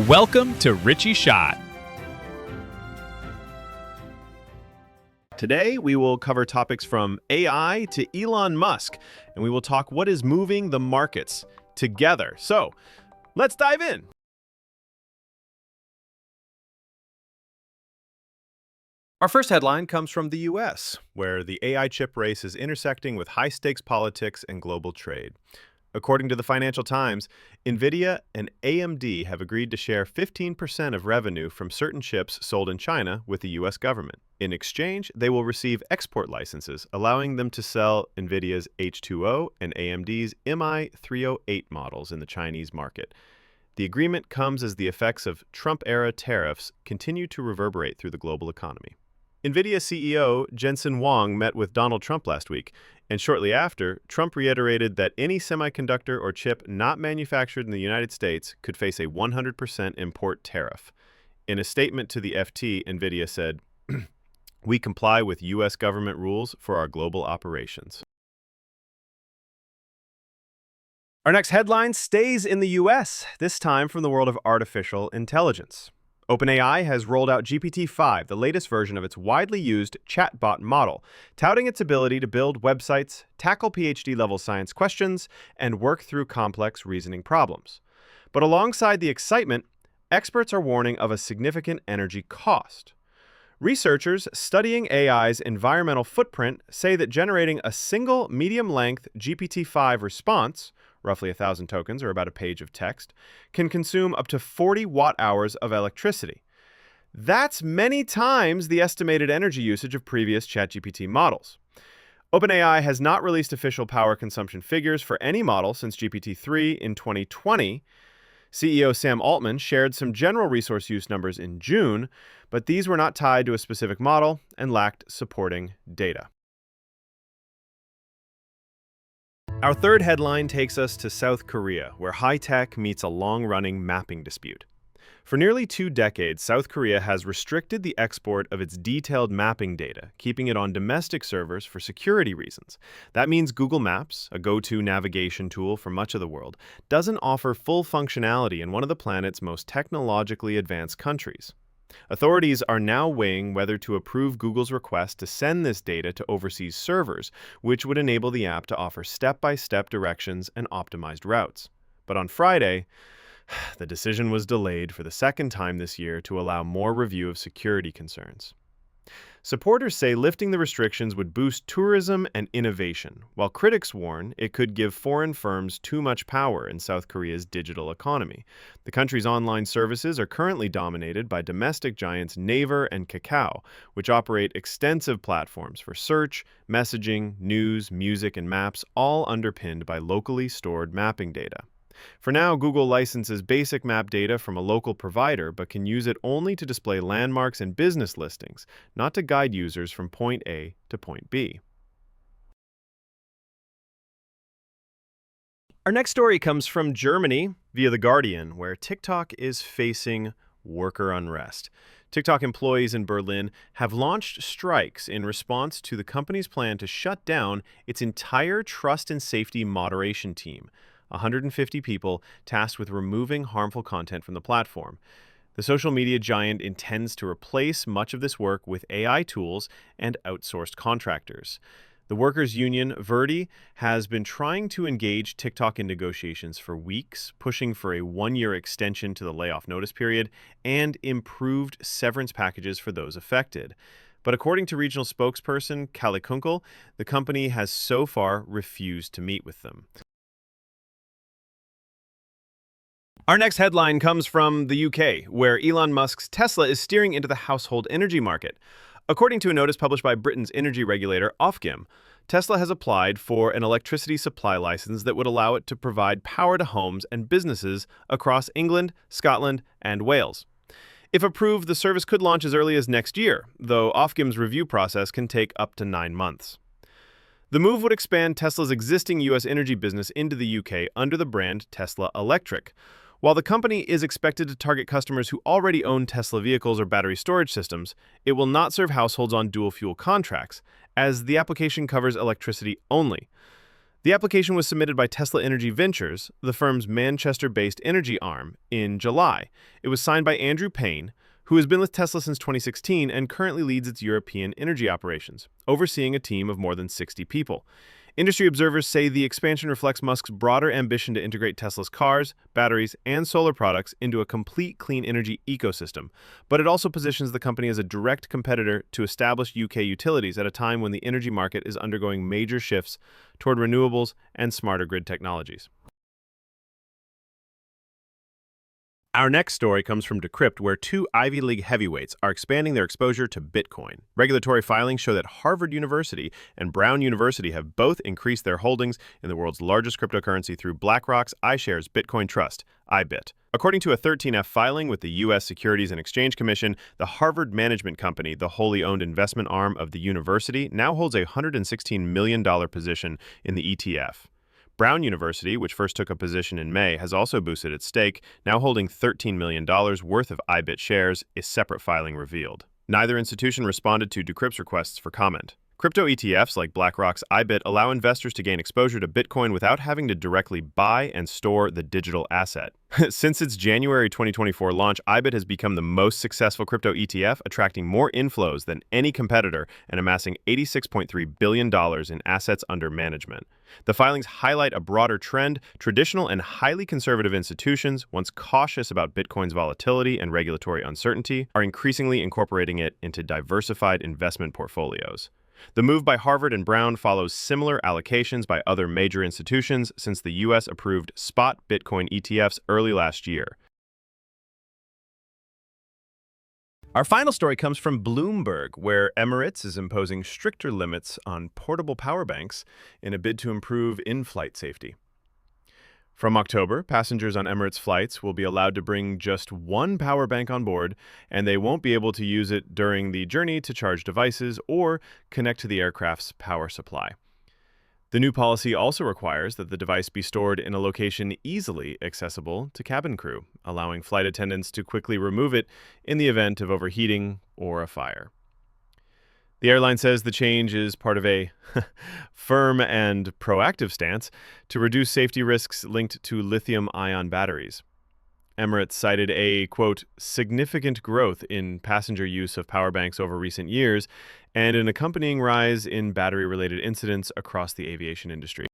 Welcome to Richie Shot. Today, we will cover topics from AI to Elon Musk, and we will talk what is moving the markets together. So, let's dive in. Our first headline comes from the US, where the AI chip race is intersecting with high-stakes politics and global trade. According to the Financial Times, NVIDIA and AMD have agreed to share 15% of revenue from certain chips sold in China with the U.S. government. In exchange, they will receive export licenses, allowing them to sell NVIDIA's H2O and AMD's MI308 models in the Chinese market. The agreement comes as the effects of Trump-era tariffs continue to reverberate through the global economy. NVIDIA CEO Jensen Huang met with Donald Trump last week, and shortly after, Trump reiterated that any semiconductor or chip not manufactured in the United States could face a 100% import tariff. In a statement to the FT, NVIDIA said, "We comply with U.S. government rules for our global operations." Our next headline stays in the U.S., this time from the world of artificial intelligence. OpenAI has rolled out GPT-5, the latest version of its widely used chatbot model, touting its ability to build websites, tackle PhD-level science questions, and work through complex reasoning problems. But alongside the excitement, experts are warning of a significant energy cost. Researchers studying AI's environmental footprint say that generating a single medium-length GPT-5 response, roughly 1,000 tokens or about a page of text, can consume up to 40 watt-hours of electricity. That's many times the estimated energy usage of previous ChatGPT models. OpenAI has not released official power consumption figures for any model since GPT-3 in 2020. CEO Sam Altman shared some general resource use numbers in June, but these were not tied to a specific model and lacked supporting data. Our third headline takes us to South Korea, where high-tech meets a long-running mapping dispute. For nearly 2 decades, South Korea has restricted the export of its detailed mapping data, keeping it on domestic servers for security reasons. That means Google Maps, a go-to navigation tool for much of the world, doesn't offer full functionality in one of the planet's most technologically advanced countries. Authorities are now weighing whether to approve Google's request to send this data to overseas servers, which would enable the app to offer step-by-step directions and optimized routes. But on Friday, the decision was delayed for the second time this year to allow more review of security concerns. Supporters say lifting the restrictions would boost tourism and innovation, while critics warn it could give foreign firms too much power in South Korea's digital economy. The country's online services are currently dominated by domestic giants Naver and Kakao, which operate extensive platforms for search, messaging, news, music, and maps, all underpinned by locally stored mapping data. For now, Google licenses basic map data from a local provider, but can use it only to display landmarks and business listings, not to guide users from point A to point B. Our next story comes from Germany via The Guardian, where TikTok is facing worker unrest. TikTok employees in Berlin have launched strikes in response to the company's plan to shut down its entire trust and safety moderation team, 150 people tasked with removing harmful content from the platform. The social media giant intends to replace much of this work with AI tools and outsourced contractors. The workers' union, Verdi, has been trying to engage TikTok in negotiations for weeks, pushing for a 1-year extension to the layoff notice period and improved severance packages for those affected. But according to regional spokesperson Kalle Kunkel, the company has so far refused to meet with them. Our next headline comes from the UK, where Elon Musk's Tesla is steering into the household energy market. According to a notice published by Britain's energy regulator Ofgem, Tesla has applied for an electricity supply license that would allow it to provide power to homes and businesses across England, Scotland, and Wales. If approved, the service could launch as early as next year, though Ofgem's review process can take up to 9 months. The move would expand Tesla's existing U.S. energy business into the UK under the brand Tesla Electric. While the company is expected to target customers who already own Tesla vehicles or battery storage systems, it will not serve households on dual-fuel contracts, as the application covers electricity only. The application was submitted by Tesla Energy Ventures, the firm's Manchester-based energy arm, in July. It was signed by Andrew Payne, who has been with Tesla since 2016 and currently leads its European energy operations, overseeing a team of more than 60 people. Industry observers say the expansion reflects Musk's broader ambition to integrate Tesla's cars, batteries, and solar products into a complete clean energy ecosystem, but it also positions the company as a direct competitor to established UK utilities at a time when the energy market is undergoing major shifts toward renewables and smarter grid technologies. Our next story comes from Decrypt, where two Ivy League heavyweights are expanding their exposure to Bitcoin. Regulatory filings show that Harvard University and Brown University have both increased their holdings in the world's largest cryptocurrency through BlackRock's iShares Bitcoin Trust, IBIT. According to a 13F filing with the U.S. Securities and Exchange Commission, the Harvard Management Company, the wholly owned investment arm of the university, now holds a $116 million position in the ETF. Brown University, which first took a position in May, has also boosted its stake, now holding $13 million worth of IBIT shares, a separate filing revealed. Neither institution responded to Decrypt's requests for comment. Crypto ETFs like BlackRock's IBIT allow investors to gain exposure to Bitcoin without having to directly buy and store the digital asset. Since its January 2024 launch, IBIT has become the most successful crypto ETF, attracting more inflows than any competitor and amassing $86.3 billion in assets under management. The filings highlight a broader trend. Traditional and highly conservative institutions, once cautious about Bitcoin's volatility and regulatory uncertainty, are increasingly incorporating it into diversified investment portfolios. The move by Harvard and Brown follows similar allocations by other major institutions since the U.S. approved spot Bitcoin ETFs early last year. Our final story comes from Bloomberg, where Emirates is imposing stricter limits on portable power banks in a bid to improve in-flight safety. From October, passengers on Emirates flights will be allowed to bring just one power bank on board, and they won't be able to use it during the journey to charge devices or connect to the aircraft's power supply. The new policy also requires that the device be stored in a location easily accessible to cabin crew, allowing flight attendants to quickly remove it in the event of overheating or a fire. The airline says the change is part of a firm and proactive stance to reduce safety risks linked to lithium-ion batteries. Emirates cited a, quote, significant growth in passenger use of power banks over recent years and an accompanying rise in battery-related incidents across the aviation industry.